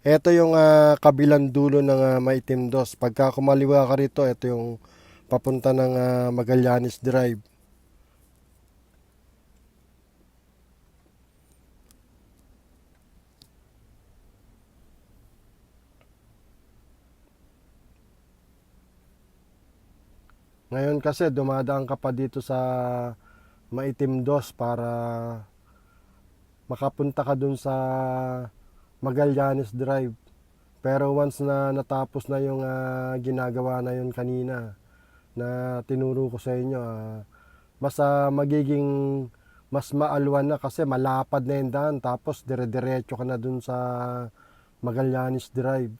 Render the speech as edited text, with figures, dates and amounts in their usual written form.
Ito yung kabilang dulo ng Maitim Dos. Pagka kumaliwa ka rito, ito yung papunta ng Magallanes Drive. Ngayon kasi dumadaan ka pa dito sa Maitim Dos para makapunta ka dun sa Magallanes Drive. Pero once na natapos na yung ginagawa na yun kanina na tinuro ko sa inyo, mas magiging mas maalwan na kasi malapad na yung daan tapos dire-diretso ka na dun sa Magallanes Drive.